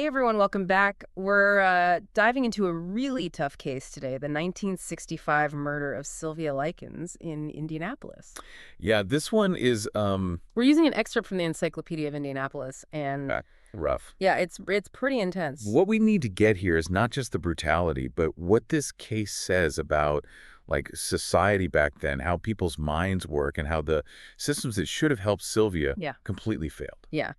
everyone, welcome back. We're diving into a really tough case today, the 1965 murder of Sylvia Likens in Indianapolis. Yeah, this one is We're using an excerpt from the Encyclopedia of Indianapolis, and uh, rough. yeah, it's pretty intense. What we need to get here is not just the brutality, but what this case says about like society back then, how people's minds work, and how the systems that should have helped Sylvia Yeah, completely failed. yeah.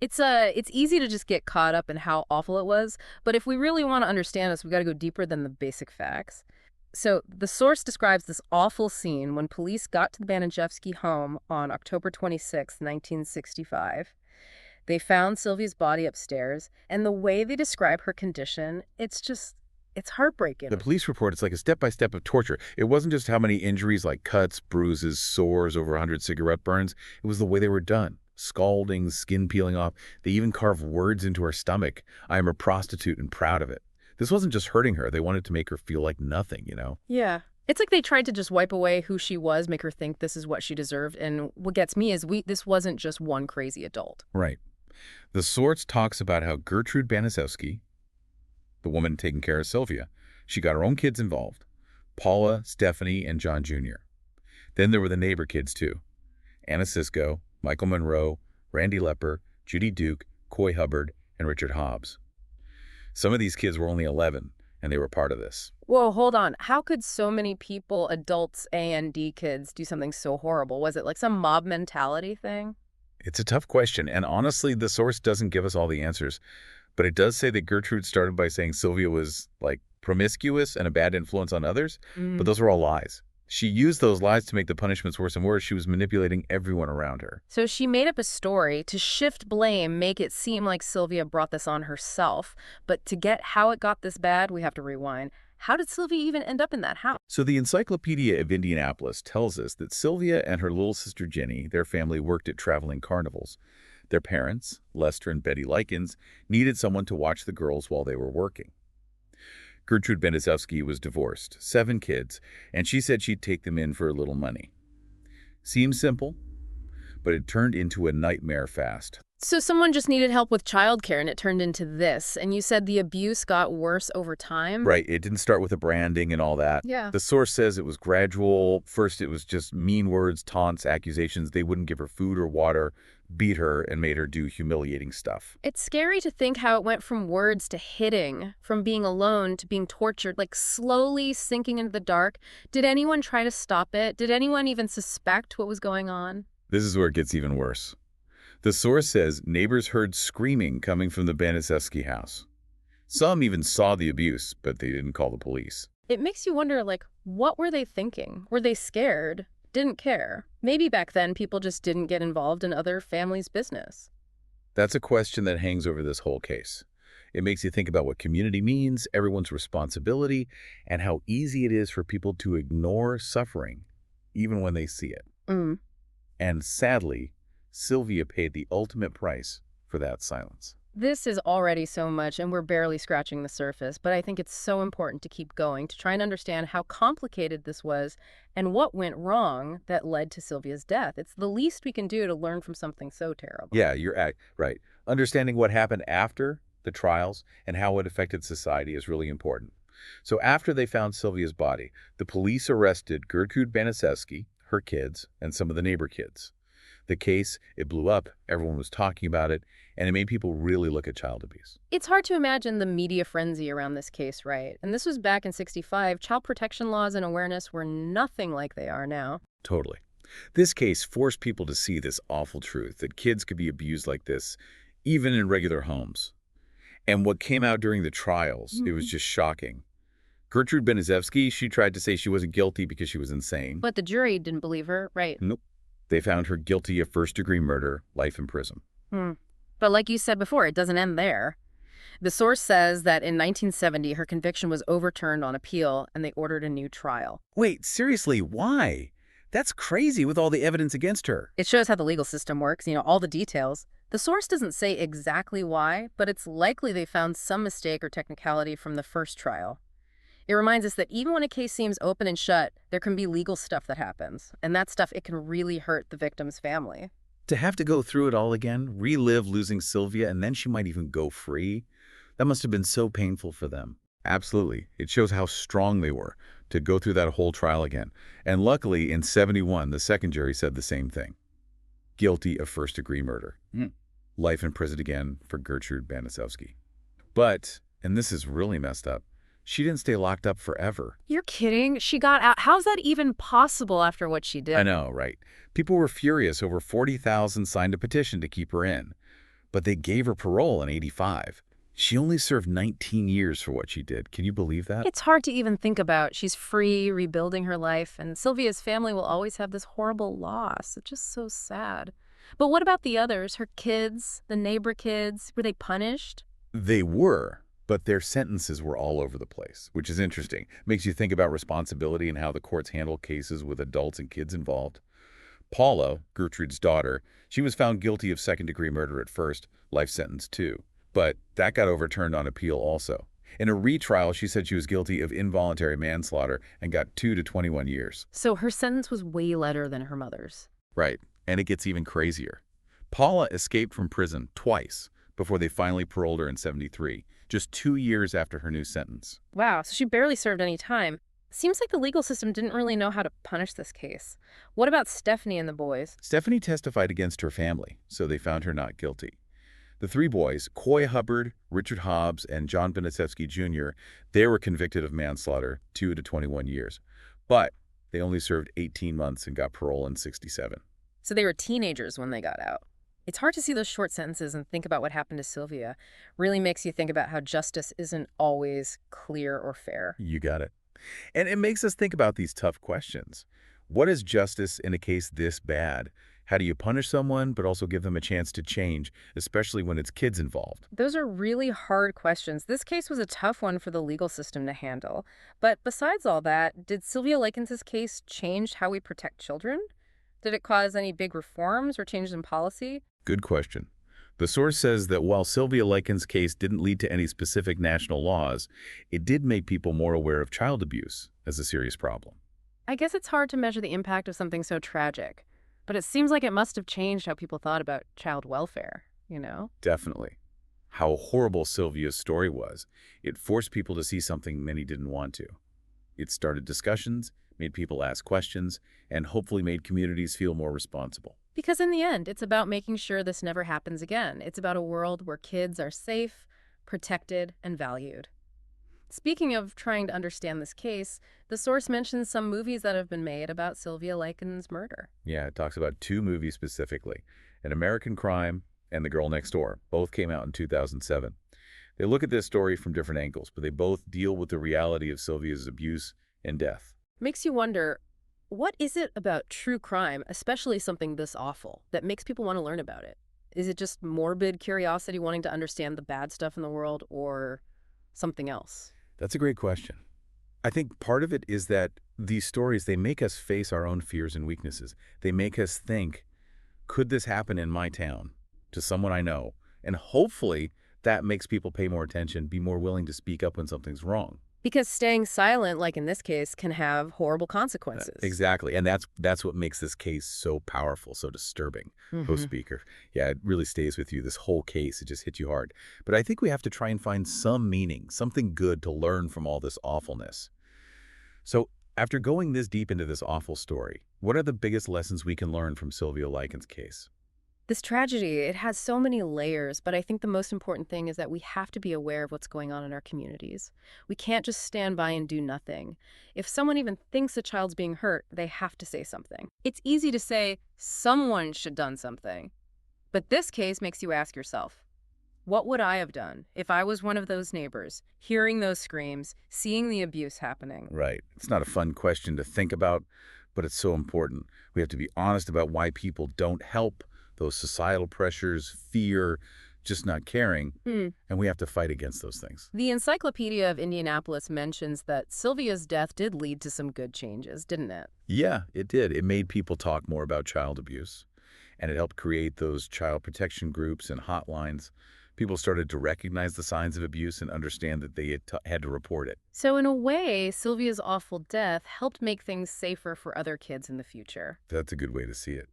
It's easy to just get caught up in how awful it was, but if we really want to understand this, we got to go deeper than the basic facts. So the source describes this awful scene when police got to the Baniszewski home on October 26, 1965. They found Sylvia's body upstairs, and the way they describe her condition, it's heartbreaking. The police report, it's like a step-by-step of torture. It wasn't just how many injuries like cuts, bruises, sores, over 100 cigarette burns. It was the way they were done. Scalding, skin peeling off. They even carved words into her stomach. I am a prostitute and proud of it. This wasn't just hurting her. They wanted to make her feel like nothing, you know? Yeah. It's like they tried to just wipe away who she was, make her think this is what she deserved. And what gets me is this wasn't just one crazy adult. Right. The source talks about how Gertrude Baniszewski, the woman taking care of Sylvia, she got her own kids involved. Paula, Stephanie, and John Jr. Then there were the neighbor kids, too. Anna Sisko, Michael Monroe, Randy Lepper, Judy Duke, Coy Hubbard, and Richard Hobbs. Some of these kids were only 11, and they were part of this. Whoa, hold on. How could so many people, adults and kids, do something so horrible? Was it like some mob mentality thing? It's a tough question, and honestly, the source doesn't give us all the answers. But it does say that Gertrude started by saying Sylvia was, like, promiscuous and a bad influence on others, but those are all lies. She used those lies to make the punishments worse and worse. She was manipulating everyone around her. So she made up a story to shift blame, make it seem like Sylvia brought this on herself. But to get how it got this bad, we have to rewind. How did Sylvia even end up in that house? So the Encyclopedia of Indianapolis tells us that Sylvia and her little sister Jenny, their family worked at traveling carnivals. Their parents, Lester and Betty Likens, needed someone to watch the girls while they were working. Gertrude Baniszewski was divorced, 7 kids, and she said she'd take them in for a little money. Seems simple, but it turned into a nightmare fast. So someone just needed help with childcare, and it turned into this. And you said the abuse got worse over time? Right, it didn't start with the branding and all that. Yeah. The source says it was gradual. First, it was just mean words, taunts, accusations. They wouldn't give her food or water, beat her, and made her do humiliating stuff. It's scary to think how it went from words to hitting, from being alone to being tortured, like slowly sinking into the dark. Did anyone try to stop it? Did anyone even suspect what was going on? This is where it gets even worse. The source says neighbors heard screaming coming from the Baniszewski house. Some even saw the abuse, but they didn't call the police. It makes you wonder, like, what were they thinking? Were they scared? Didn't care? Maybe back then people just didn't get involved in other families' business. That's a question that hangs over this whole case. It makes you think about what community means, everyone's responsibility, and how easy it is for people to ignore suffering, even when they see it. And sadly, Sylvia paid the ultimate price for that silence. This is already so much, and we're barely scratching the surface, but I think it's so important to keep going to try and understand how complicated this was and what went wrong that led to Sylvia's death. It's the least we can do to learn from something so terrible. Yeah, right. Understanding what happened after the trials and how it affected society is really important. So after they found Sylvia's body, the police arrested Gertrude Baniszewski, her kids, and some of the neighbor kids. The case, it blew up, everyone was talking about it, and it made people really look at child abuse. It's hard to imagine the media frenzy around this case, right? And this was back in '65. Child protection laws and awareness were nothing like they are now. Totally. This case forced people to see this awful truth, that kids could be abused like this, even in regular homes. And what came out during the trials, it was just shocking. Gertrude Baniszewski, she tried to say she wasn't guilty because she was insane. But the jury didn't believe her, right? Nope. They found her guilty of first-degree murder, life in prison. But like you said before, it doesn't end there. The source says that in 1970, her conviction was overturned on appeal, and they ordered a new trial. Wait, seriously, why? That's crazy with all the evidence against her. It shows how the legal system works, all the details. The source doesn't say exactly why, but it's likely they found some mistake or technicality from the first trial. It reminds us that even when a case seems open and shut, there can be legal stuff that happens. And that stuff, it can really hurt the victim's family. To have to go through it all again, relive losing Sylvia, and then she might even go free, that must have been so painful for them. Absolutely. It shows how strong they were to go through that whole trial again. And luckily, in '71, the second jury said the same thing. Guilty of first-degree murder. Life in prison again for Gertrude Baniszewski. But, and this is really messed up, she didn't stay locked up forever. You're kidding? She got out. How's that even possible after what she did? I know, right? People were furious. Over 40,000 signed a petition to keep her in. But they gave her parole in '85. She only served 19 years for what she did. Can you believe that? It's hard to even think about. She's free, rebuilding her life, and Sylvia's family will always have this horrible loss. It's just so sad. But what about the others? Her kids, the neighbor kids? Were they punished? They were, but their sentences were all over the place, which is interesting. Makes you think about responsibility and how the courts handle cases with adults and kids involved. Paula, Gertrude's daughter, she was found guilty of second-degree murder at first, life sentence too. But that got overturned on appeal also. In a retrial, she said she was guilty of involuntary manslaughter and got 2 to 21 years. So her sentence was way lighter than her mother's. Right, and it gets even crazier. Paula escaped from prison twice before they finally paroled her in '73, just 2 years after her new sentence. Wow, so she barely served any time. Seems like the legal system didn't really know how to punish this case. What about Stephanie and the boys? Stephanie testified against her family, so they found her not guilty. The three boys, Coy Hubbard, Richard Hobbs, and John Baniszewski Jr., they were convicted of manslaughter, 2 to 21 years. But they only served 18 months and got parole in '67. So they were teenagers when they got out. It's hard to see those short sentences and think about what happened to Sylvia. Really makes you think about how justice isn't always clear or fair. You got it. And it makes us think about these tough questions. What is justice in a case this bad? How do you punish someone but also give them a chance to change, especially when it's kids involved? Those are really hard questions. This case was a tough one for the legal system to handle. But besides all that, did Sylvia Likens' case change how we protect children? Did it cause any big reforms or changes in policy? Good question. The source says that while Sylvia Likens' case didn't lead to any specific national laws, it did make people more aware of child abuse as a serious problem. I guess it's hard to measure the impact of something so tragic, but it seems like it must have changed how people thought about child welfare, you know? Definitely. How horrible Sylvia's story was, it forced people to see something many didn't want to. It started discussions, made people ask questions, and hopefully made communities feel more responsible. Because in the end, it's about making sure this never happens again. It's about a world where kids are safe, protected, and valued. Speaking of trying to understand this case, the source mentions some movies that have been made about Sylvia Likens' murder. Yeah, it talks about 2 movies specifically, An American Crime and The Girl Next Door. Both came out in 2007. They look at this story from different angles, but they both deal with the reality of Sylvia's abuse and death. Makes you wonder, what is it about true crime, especially something this awful, that makes people want to learn about it? Is it just morbid curiosity wanting to understand the bad stuff in the world, or something else? That's a great question. I think part of it is that these stories, they make us face our own fears and weaknesses. They make us think, could this happen in my town to someone I know? And hopefully that makes people pay more attention, be more willing to speak up when something's wrong. Because staying silent, like in this case, can have horrible consequences. Exactly. And that's what makes this case so powerful, so disturbing. Host speaker. Yeah, it really stays with you. This whole case, it just hits you hard. But I think we have to try and find some meaning, something good to learn from all this awfulness. So after going this deep into this awful story, what are the biggest lessons we can learn from Sylvia Likens' case? This tragedy, it has so many layers, but I think the most important thing is that we have to be aware of what's going on in our communities. We can't just stand by and do nothing. If someone even thinks a child's being hurt, they have to say something. It's easy to say, someone should have done something. But this case makes you ask yourself, what would I have done if I was one of those neighbors, hearing those screams, seeing the abuse happening? Right. It's not a fun question to think about, but it's so important. We have to be honest about why people don't help, those societal pressures, fear, just not caring, and we have to fight against those things. The Encyclopedia of Indianapolis mentions that Sylvia's death did lead to some good changes, didn't it? Yeah, it did. It made people talk more about child abuse, and it helped create those child protection groups and hotlines. People started to recognize the signs of abuse and understand that they had to report it. So in a way, Sylvia's awful death helped make things safer for other kids in the future. That's a good way to see it.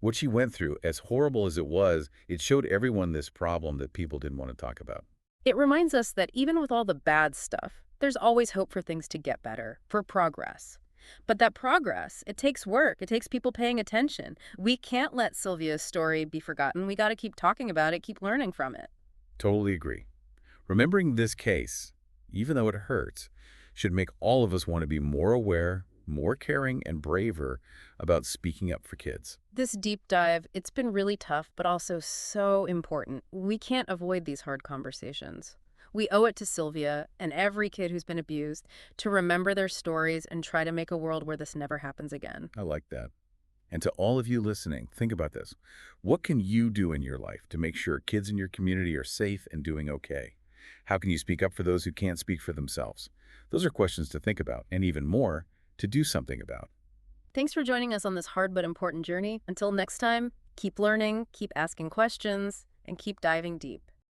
What she went through, as horrible as it was, it showed everyone this problem that people didn't want to talk about. It reminds us that even with all the bad stuff, there's always hope for things to get better, for progress. But that progress, it takes work. It takes people paying attention. We can't let Sylvia's story be forgotten. We got to keep talking about it, keep learning from it. Totally agree. Remembering this case, even though it hurts, should make all of us want to be more aware, more caring, and braver about speaking up for kids. This deep dive, it's been really tough, but also so important. We can't avoid these hard conversations. We owe it to Sylvia and every kid who's been abused to remember their stories and try to make a world where this never happens again. I like that. And to all of you listening, think about this. What can you do in your life to make sure kids in your community are safe and doing okay? How can you speak up for those who can't speak for themselves? Those are questions to think about, and even more, to do something about. Thanks for joining us on this hard but important journey. Until next time, keep learning, keep asking questions, and keep diving deep.